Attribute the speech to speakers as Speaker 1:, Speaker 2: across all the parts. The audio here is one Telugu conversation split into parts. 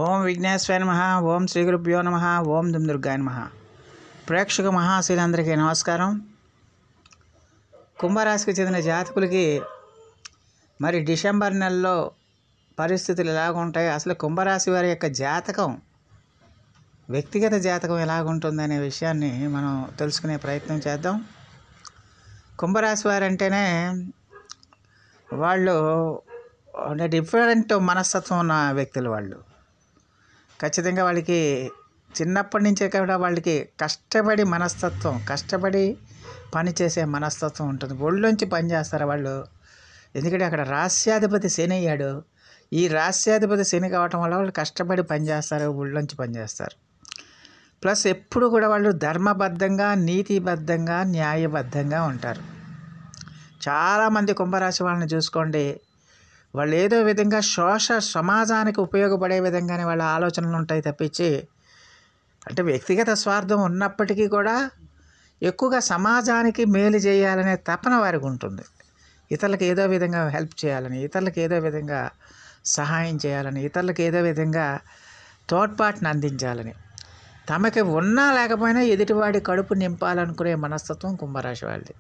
Speaker 1: ఓం విఘ్నేశ్వరాయ నమః. ఓం శ్రీ గురుభ్యో నమః. ఓం దుమ్ దుర్గాయ నమః. ప్రేక్షక మహాశీలందరికీ నమస్కారం. కుంభరాశికి చెందిన జాతకులకి మరి డిసెంబర్ నెలలో పరిస్థితులు ఎలాగుంటాయి, అసలు కుంభరాశి వారి యొక్క జాతకం, వ్యక్తిగత జాతకం ఎలాగుంటుందనే విషయాన్ని మనం తెలుసుకునే ప్రయత్నం చేద్దాం. కుంభరాశి వారు అంటేనే వాళ్ళు డిఫరెంట్ మనస్తత్వం ఉన్న వ్యక్తులు. వాళ్ళు ఖచ్చితంగా వాళ్ళకి చిన్నప్పటి నుంచే కూడా వాళ్ళకి కష్టపడి మనస్తత్వం, కష్టపడి పనిచేసే మనస్తత్వం ఉంటుంది. ఒళ్ళొంచి పని చేస్తారు వాళ్ళు. ఎందుకంటే అక్కడ రాస్యాధిపతి శని అయ్యాడు. ఈ రాస్యాధిపతి శని కావటం వల్ల వాళ్ళు కష్టపడి పనిచేస్తారు, ఒళ్ళొంచి పనిచేస్తారు. ప్లస్ ఎప్పుడు కూడా వాళ్ళు ధర్మబద్ధంగా, నీతిబద్ధంగా, న్యాయబద్ధంగా ఉంటారు. చాలామంది కుంభరాశి వాళ్ళని చూసుకోండి, వాళ్ళు ఏదో విధంగా సమాజానికి ఉపయోగపడే విధంగానే వాళ్ళ ఆలోచనలు ఉంటాయి తప్పించి, అంటే వ్యక్తిగత స్వార్థం ఉన్నప్పటికీ కూడా ఎక్కువగా సమాజానికి మేలు చేయాలనే తపన వారికి ఉంటుంది. ఇతరులకు ఏదో విధంగా హెల్ప్ చేయాలని, ఇతరులకు ఏదో విధంగా సహాయం చేయాలని, ఇతరులకు ఏదో విధంగా తోడ్పాటును అందించాలని, తమకి ఉన్నా లేకపోయినా ఎదుటివాడి కడుపు నింపాలనుకునే మనస్తత్వం కుంభరాశి వాళ్ళది.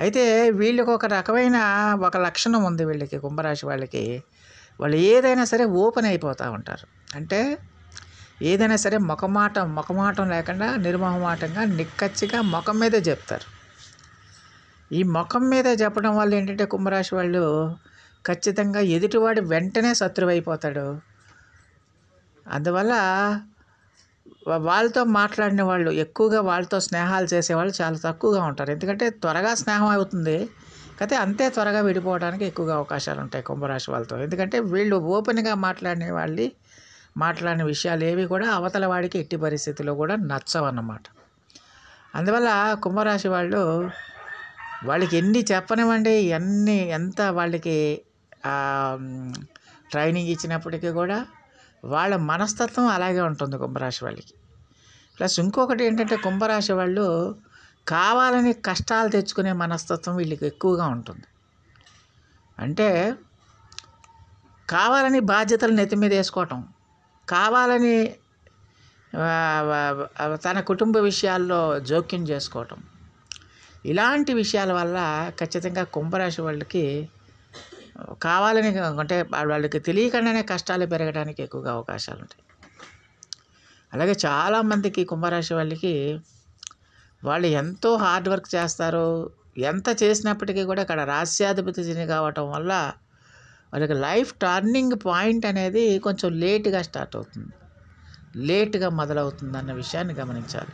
Speaker 1: అయితే వీళ్ళకి ఒక రకమైన లక్షణం ఉంది. వీళ్ళకి కుంభరాశి వాళ్ళకి, వాళ్ళు ఏదైనా సరే ఓపెన్ అయిపోతూ ఉంటారు. అంటే ఏదైనా సరే మొఖమాటం లేకుండా నిర్మోహమాటంగా నిక్కచ్చిగా ముఖం మీదే చెప్తారు. ఈ ముఖం మీదే చెప్పడం వల్ల ఏంటంటే కుంభరాశి వాళ్ళు ఖచ్చితంగా ఎదుటివాడు వెంటనే శత్రువు అయిపోతాడు. అందువల్ల వాళ్ళతో మాట్లాడిన వాళ్ళు, ఎక్కువగా వాళ్ళతో స్నేహాలు చేసేవాళ్ళు చాలా తక్కువగా ఉంటారు. ఎందుకంటే త్వరగా స్నేహం అవుతుంది, అయితే అంతే త్వరగా విడిపోవడానికి ఎక్కువగా అవకాశాలు ఉంటాయి కుంభరాశి వాళ్ళతో. ఎందుకంటే వీళ్ళు ఓపెన్గా మాట్లాడిన విషయాలు ఏవి కూడా అవతల వాడికి ఎట్టి పరిస్థితుల్లో కూడా నచ్చవన్నమాట. అందువల్ల కుంభరాశి వాళ్ళకి ఎన్ని చెప్పనివ్వండి, ఎంత వాళ్ళకి ట్రైనింగ్ ఇచ్చినప్పటికీ కూడా వాళ్ళ మనస్తత్వం అలాగే ఉంటుంది కుంభరాశి వాళ్ళకి. ప్లస్ ఇంకొకటి ఏంటంటే కుంభరాశి వాళ్ళు కావాలని కష్టాలు తెచ్చుకునే మనస్తత్వం వీళ్ళకి ఎక్కువగా ఉంటుంది. అంటే కావాలని బాధ్యతలు నెత్తి మీద వేసుకోవటం, కావాలని తన కుటుంబ విషయాల్లో జోక్యం చేసుకోవటం, ఇలాంటి విషయాల వల్ల ఖచ్చితంగా కుంభరాశి వాళ్ళకి కావాలని, అంటే వాళ్ళకి తెలియకుండానే కష్టాలు పెరగడానికి ఎక్కువగా అవకాశాలు ఉంటాయి. అలాగే చాలామందికి కుంభరాశి వాళ్ళు ఎంతో హార్డ్ వర్క్ చేస్తారు. ఎంత చేసినప్పటికీ కూడా ఇక్కడ రాస్యాధిపతి శని కావటం వల్ల వాళ్ళకి లైఫ్ టర్నింగ్ పాయింట్ అనేది కొంచెం లేట్గా స్టార్ట్ అవుతుంది, లేట్గా మొదలవుతుంది అన్న విషయాన్ని గమనించాలి.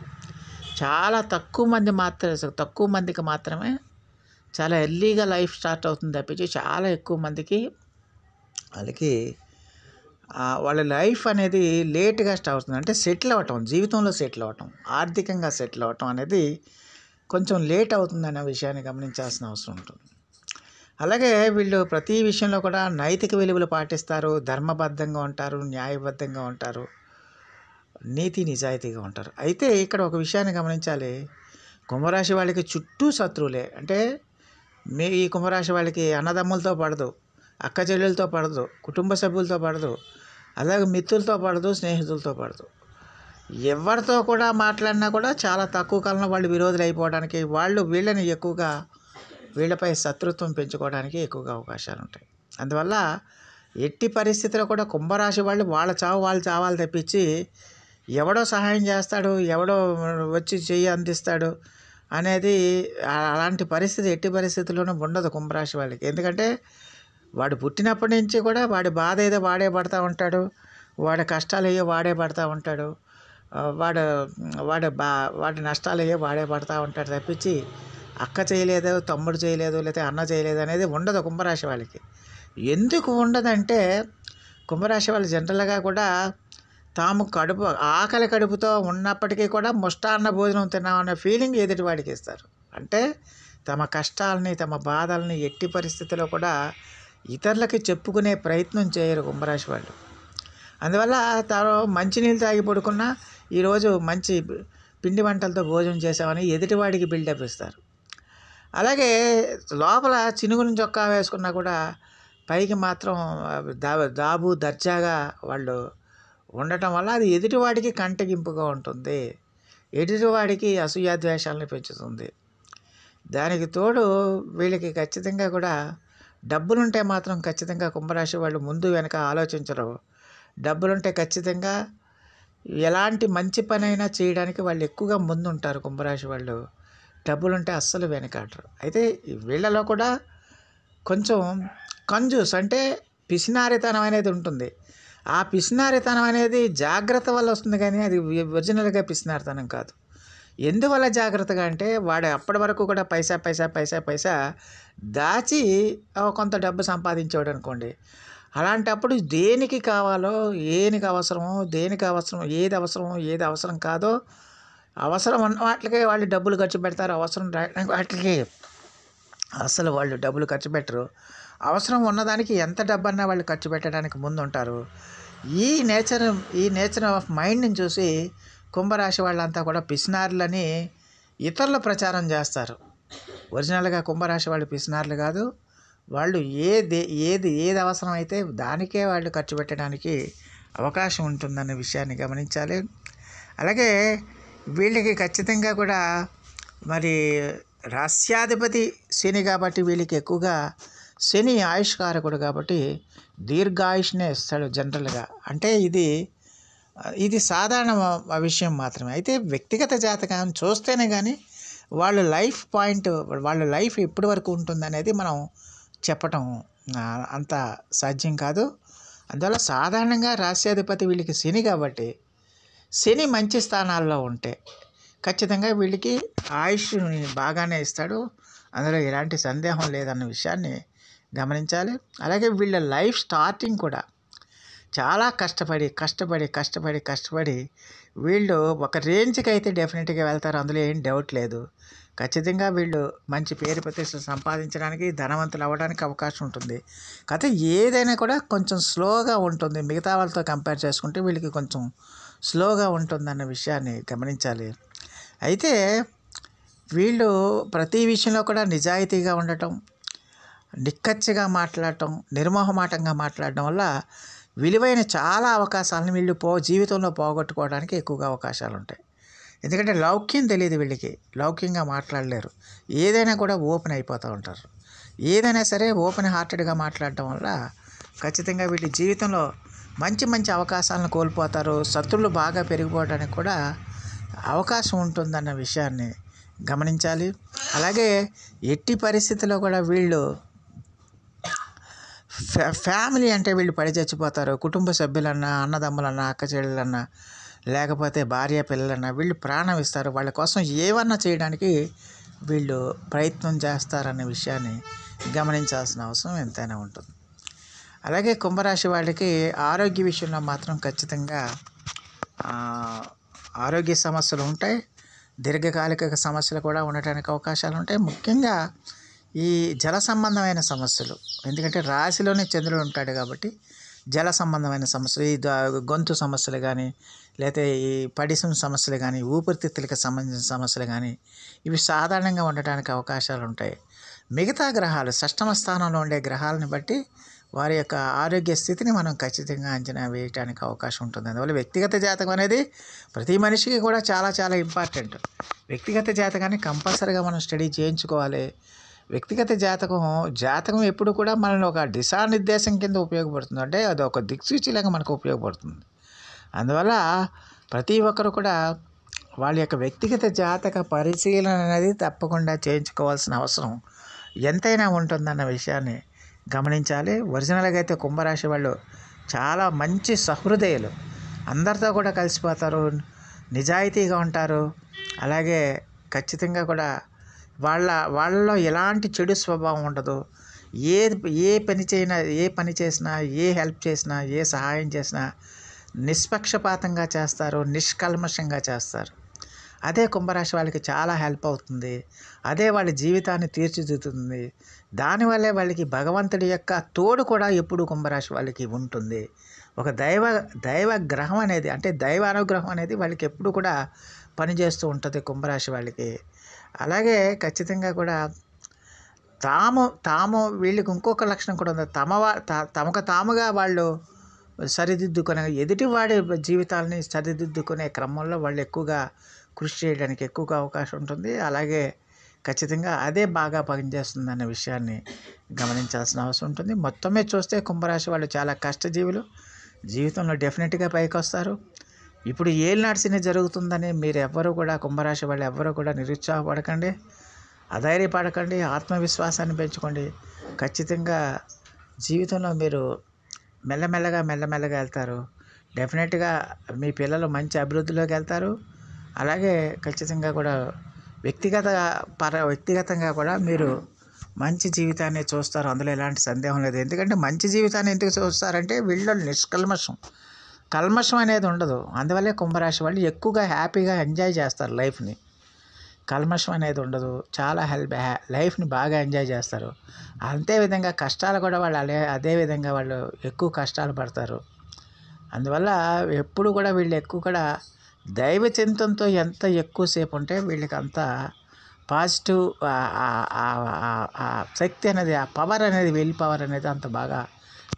Speaker 1: చాలా తక్కువ మందికి మాత్రమే చాలా ఎర్లీగా లైఫ్ స్టార్ట్ అవుతుంది తప్పించి చాలా ఎక్కువ మందికి వాళ్ళకి వాళ్ళ లైఫ్ అనేది లేట్గా స్టార్ట్ అవుతుంది. అంటే సెటిల్ అవ్వటం, జీవితంలో సెటిల్ అవ్వటం, ఆర్థికంగా సెటిల్ అవ్వటం అనేది కొంచెం లేట్ అవుతుందనే విషయాన్ని గమనించాల్సిన అవసరం ఉంటుంది. అలాగే వీళ్ళు ప్రతి విషయంలో కూడా నైతిక విలువలు పాటిస్తారు, ధర్మబద్ధంగా ఉంటారు, న్యాయబద్ధంగా ఉంటారు, నీతి నిజాయితీగా ఉంటారు. అయితే ఇక్కడ ఒక విషయాన్ని గమనించాలి, కుంభరాశి వాళ్ళకి చుట్టూ శత్రువులే. అంటే ఈ కుంభరాశి వాళ్ళకి అన్నదమ్ములతో పడదు, అక్క చెల్లెలతో పడదు, కుటుంబ సభ్యులతో పడదు, అలాగే మిత్రులతో పడదు, స్నేహితులతో పడదు. ఎవరితో కూడా మాట్లాడినా కూడా చాలా తక్కువ కాలంలో వాళ్ళు విరోధులు అయిపోవడానికి, వీళ్ళని ఎక్కువగా వీళ్ళపై శత్రుత్వం పెంచుకోవడానికి ఎక్కువగా అవకాశాలు ఉంటాయి. అందువల్ల ఎట్టి పరిస్థితుల్లో కూడా కుంభరాశి వాళ్ళ చావు వాళ్ళు చావాలి తప్పించి ఎవడో సహాయం చేస్తాడు, ఎవడో వచ్చి చెయ్యి అందిస్తాడు అనేది అలాంటి పరిస్థితి ఎట్టి పరిస్థితుల్లోనూ ఉండదు కుంభరాశి వాళ్ళకి. ఎందుకంటే వాడు పుట్టినప్పటి నుంచి కూడా వాడి బాధ ఏదో వాడే పడుతూ ఉంటాడు, వాడి కష్టాలు అయ్యో వాడే పడుతూ ఉంటాడు, వాడి నష్టాలు అయ్యో వాడే పడుతూ ఉంటాడు తప్పించి అక్క చేయలేదు, తమ్ముడు చేయలేదు, లేకపోతే అన్న చేయలేదు అనేది ఉండదు కుంభరాశి వాళ్ళకి. ఎందుకు ఉండదంటే కుంభరాశి వాళ్ళు జనరల్గా కూడా తాము ఆకలి కడుపుతో ఉన్నప్పటికీ కూడా ముష్టాన్న భోజనం తిన్నామనే ఫీలింగ్ ఎదుటివాడికి ఇస్తారు. అంటే తమ కష్టాలని, తమ బాధల్ని ఎట్టి పరిస్థితుల్లో కూడా ఇతరులకి చెప్పుకునే ప్రయత్నం చేయరు కుంభరాశి వాళ్ళు. అందువల్ల తాను మంచినీళ్ళు తాగి పడుకున్నా ఈరోజు మంచి పిండి వంటలతో భోజనం చేసామని ఎదుటివాడికి బిల్డప్ ఇస్తారు. అలాగే లోపల చినుగుని చొక్కా వేసుకున్నా కూడా పైకి మాత్రం దర్జాగా వాళ్ళు ఉండటం వల్ల అది ఎదుటివాడికి కంటగింపుగా ఉంటుంది, ఎదుటివాడికి అసూయాద్వేషాలను పెంచుతుంది. దానికి తోడు వీళ్ళకి ఖచ్చితంగా కూడా డబ్బులుంటే మాత్రం ఖచ్చితంగా కుంభరాశి వాళ్ళు ముందు వెనక ఆలోచించరు. డబ్బులుంటే ఖచ్చితంగా ఎలాంటి మంచి పనైనా చేయడానికి వాళ్ళు ఎక్కువగా ముందుంటారు కుంభరాశి వాళ్ళు. డబ్బులుంటే అస్సలు వెనకాడరు. అయితే వీళ్ళలో కూడా కొంచెం కంజూస్ అంటే పిసినారితనం అనేది ఉంటుంది. ఆ పిసినారితనం అనేది జాగ్రత్త వల్ల వస్తుంది, కానీ అది ఒరిజినల్గా పిసినారితనం కాదు. ఎందువల్ల జాగ్రత్తగా అంటే వాడు అప్పటి వరకు కూడా పైసా పైసా పైసా పైసా దాచి కొంత డబ్బు సంపాదించాడు అనుకోండి. అలాంటప్పుడు దేనికి కావాలో, దేనికి అవసరమో, ఏది అవసరం కాదో, అవసరం ఉన్న వాటికే వాళ్ళు డబ్బులు ఖర్చు పెడతారు. అవసరం వాటికి అసలు వాళ్ళు డబ్బులు ఖర్చు పెట్టరు. అవసరం ఉన్నదానికి ఎంత డబ్బన్నా వాళ్ళు ఖర్చు పెట్టడానికి ముందుంటారు. ఈ నేచర్ ఆఫ్ మైండ్ని చూసి కుంభరాశి వాళ్ళంతా కూడా పిసినారులని ఇతరులు ప్రచారం చేస్తారు. ఒరిజినల్గా కుంభరాశి వాళ్ళు పిసినారులు కాదు. వాళ్ళు ఏది అవసరం అయితే దానికే వాళ్ళు ఖర్చు పెట్టడానికి అవకాశం ఉంటుందన్న విషయాన్ని గమనించాలి. అలాగే వీళ్ళకి ఖచ్చితంగా కూడా మరి రాస్యాధిపతి శని కాబట్టి వీళ్ళకి ఎక్కువగా శని ఆయుష్కారకుడు కాబట్టి దీర్ఘాయుష్నే ఇస్తాడు జనరల్గా. అంటే ఇది సాధారణ విషయం మాత్రమే. అయితే వ్యక్తిగత జాతకాన్ని చూస్తేనే కానీ వాళ్ళ లైఫ్ ఎప్పటి వరకు ఉంటుందనేది మనం చెప్పటం అంత సాధ్యం కాదు. అందువల్ల సాధారణంగా రాస్యాధిపతి వీళ్ళకి శని కాబట్టి శని మంచి స్థానాల్లో ఉంటే ఖచ్చితంగా వీళ్ళకి ఆయుష్ని బాగానే ఇస్తాడు. అందులో ఎలాంటి సందేహం లేదన్న విషయాన్ని గమనించాలి. అలాగే వీళ్ళ లైఫ్ స్టార్టింగ్ కూడా చాలా కష్టపడి వీళ్ళు ఒక రేంజ్కి అయితే డెఫినెట్గా వెళ్తారు, అందులో ఏం డౌట్ లేదు. ఖచ్చితంగా వీళ్ళు మంచి పేరు ప్రతిష్టలు సంపాదించడానికి, ధనవంతులు అవ్వడానికి అవకాశం ఉంటుంది. కాకపోతే ఏదైనా కూడా కొంచెం స్లోగా ఉంటుంది. మిగతా వాళ్ళతో కంపేర్ చేసుకుంటే వీళ్ళకి కొంచెం స్లోగా ఉంటుందన్న విషయాన్ని గమనించాలి. అయితే వీళ్ళు ప్రతి విషయంలో కూడా నిజాయితీగా ఉండటం, నిక్కచ్చిగా మాట్లాడటం, నిర్మోహమాటంగా మాట్లాడడం వల్ల విలువైన చాలా అవకాశాలను వీళ్ళు జీవితంలో పోగొట్టుకోవడానికి ఎక్కువగా అవకాశాలు ఉంటాయి. ఎందుకంటే లౌక్యం తెలియదు వీళ్ళకి, లౌక్యంగా మాట్లాడలేరు. ఏదైనా కూడా ఓపెన్ అయిపోతూ ఉంటారు. ఏదైనా సరే ఓపెన్ హార్టెడ్గా మాట్లాడటం వల్ల ఖచ్చితంగా వీళ్ళ జీవితంలో మంచి అవకాశాలను కోల్పోతారు. శత్రువులు బాగా పెరిగిపోవడానికి కూడా అవకాశం ఉంటుందన్న విషయాన్ని గమనించాలి. అలాగే ఎట్టి పరిస్థితుల్లో కూడా వీళ్ళు ఫ్యామిలీ అంటే వీళ్ళు పడి చచ్చిపోతారు. కుటుంబ సభ్యులన్నా, అన్నదమ్ములన్నా, అక్క చెల్లెలన్నా, లేకపోతే భార్య పిల్లలన్నా వీళ్ళు ప్రాణం ఇస్తారు. వాళ్ళ కోసం ఏమన్నా చేయడానికి వీళ్ళు ప్రయత్నం చేస్తారనే విషయాన్ని గమనించాల్సిన అవసరం ఎంతైనా ఉంటుంది. అలాగే కుంభరాశి వాళ్ళకి ఆరోగ్య విషయంలో మాత్రం ఖచ్చితంగా ఆరోగ్య సమస్యలు ఉంటాయి. దీర్ఘకాలిక సమస్యలు కూడా ఉండటానికి అవకాశాలు ఉంటాయి. ముఖ్యంగా ఈ జల సంబంధమైన సమస్యలు, ఎందుకంటే రాశిలోనే చంద్రుడు ఉంటాడు కాబట్టి జల సంబంధమైన సమస్యలు, ఈ గొంతు సమస్యలు కానీ, లేకపోతే ఈ పడిసం సమస్యలు కానీ, ఊపిరితిత్తులకు సంబంధించిన సమస్యలు కానీ ఇవి సాధారణంగా ఉండటానికి అవకాశాలు ఉంటాయి. మిగతా గ్రహాలు షష్టమ స్థానంలో ఉండే గ్రహాలను బట్టి వారి యొక్క ఆరోగ్య స్థితిని మనం ఖచ్చితంగా అంచనా వేయడానికి అవకాశం ఉంటుంది. అందువల్ల వ్యక్తిగత జాతకం అనేది ప్రతి మనిషికి కూడా చాలా ఇంపార్టెంట్. వ్యక్తిగత జాతకాన్ని కంపల్సరీగా మనం స్టడీ చేయించుకోవాలి. వ్యక్తిగత జాతకం ఎప్పుడు కూడా మనల్ని ఒక దిశానిర్దేశం కింద ఉపయోగపడుతుంది. అంటే అది ఒక దిక్సూచిలాగా మనకు ఉపయోగపడుతుంది. అందువల్ల ప్రతి ఒక్కరు కూడా వాళ్ళ యొక్క వ్యక్తిగత జాతక పరిశీలన అనేది తప్పకుండా చేయించుకోవాల్సిన అవసరం ఎంతైనా ఉంటుందన్న విషయాన్ని గమనించాలి. ఒరిజినల్గా అయితే కుంభరాశి వాళ్ళు చాలా మంచి సహృదయులు, అందరితో కూడా కలిసిపోతారు, నిజాయితీగా ఉంటారు. అలాగే ఖచ్చితంగా కూడా వాళ్ళలో ఎలాంటి చెడు స్వభావం ఉండదు. ఏ పని చేసినా, ఏ హెల్ప్ చేసినా, ఏ సహాయం చేసినా నిష్పక్షపాతంగా చేస్తారు, నిష్కల్మషంగా చేస్తారు. అదే కుంభరాశి వాళ్ళకి చాలా హెల్ప్ అవుతుంది. అదే వాళ్ళ జీవితాన్ని తీర్చిదిద్దుతుంది. దానివల్లే వాళ్ళకి భగవంతుడి యొక్క తోడు కూడా ఎప్పుడు కుంభరాశి వాళ్ళకి ఉంటుంది. ఒక దైవ గ్రహం అనేది, అంటే దైవ అనుగ్రహం అనేది వాళ్ళకి ఎప్పుడు కూడా పనిచేస్తూ ఉంటుంది కుంభరాశి వాళ్ళకి. అలాగే ఖచ్చితంగా కూడా తాము వీళ్ళకి ఇంకొక లక్షణం కూడా ఉంది. తమకు తాముగా వాళ్ళు సరిదిద్దుకునే ఎదుటివాడి జీవితాలని సరిదిద్దుకునే క్రమంలో వాళ్ళు ఎక్కువగా కృషి చేయడానికి ఎక్కువగా అవకాశం ఉంటుంది. అలాగే ఖచ్చితంగా అదే బాగా పనిచేస్తుందన్న విషయాన్ని గమనించాల్సిన అవసరం ఉంటుంది. మొత్తం మీద చూస్తే కుంభరాశి వాళ్ళు చాలా కష్టజీవులు. జీవితంలో డెఫినెట్గా పైకి వస్తారు. ఇప్పుడు ఏలినాటి శని జరుగుతుందని మీరు ఎవ్వరూ కూడా కుంభరాశి వాళ్ళు ఎవ్వరూ కూడా నిరుత్సాహపడకండి, అధైర్యపడకండి, ఆత్మవిశ్వాసాన్ని పెంచుకోండి. ఖచ్చితంగా జీవితంలో మీరు మెల్లమెల్లగా వెళ్తారు. డెఫినెట్గా మీ పిల్లలు మంచి అభివృద్ధిలోకి వెళ్తారు. అలాగే ఖచ్చితంగా కూడా వ్యక్తిగతంగా కూడా మీరు మంచి జీవితాన్ని చూస్తారు. అందులో ఎలాంటి సందేహం లేదు. ఎందుకంటే మంచి జీవితాన్ని ఎందుకు చూస్తారంటే వీళ్ళు కల్మషం అనేది ఉండదు. అందువల్లే కుంభరాశి వాళ్ళు ఎక్కువగా హ్యాపీగా ఎంజాయ్ చేస్తారు లైఫ్ని. కల్మషం అనేది ఉండదు. చాలా లైఫ్ని బాగా ఎంజాయ్ చేస్తారు. అంతేవిధంగా కష్టాలు కూడా వాళ్ళు అదేవిధంగా వాళ్ళు ఎక్కువ కష్టాలు పడతారు. అందువల్ల ఎప్పుడు కూడా వీళ్ళు ఎక్కువ కూడా దైవ చింతనతో ఎంత ఎక్కువసేపు ఉంటే వీళ్ళకి అంత పాజిటివ్ శక్తి అనేది, ఆ పవర్ అనేది, విల్ పవర్ అనేది అంత బాగా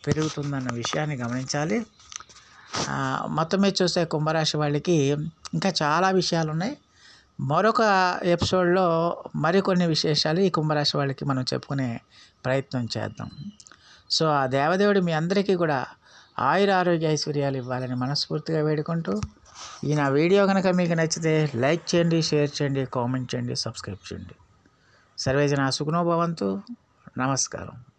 Speaker 1: పెరుగుతుందన్న విషయాన్ని గమనించాలి. మొత్తం మీద చూస్తే కుంభరాశి వాళ్ళకి ఇంకా చాలా విషయాలు ఉన్నాయి. మరొక ఎపిసోడ్లో మరికొన్ని విశేషాలు ఈ కుంభరాశి వాళ్ళకి మనం చెప్పుకునే ప్రయత్నం చేద్దాం. సో ఆ దేవదేవుడు మీ అందరికీ కూడా ఆయుర ఆరోగ్య ఐశ్వర్యాలు ఇవ్వాలని మనస్ఫూర్తిగా వేడుకుంటూ, ఈ నా వీడియో కనుక మీకు నచ్చితే లైక్ చేయండి, షేర్ చేయండి, కామెంట్ చేయండి, సబ్స్క్రైబ్ చేయండి. సర్వేజన సుఖనో భవంతు. నమస్కారం.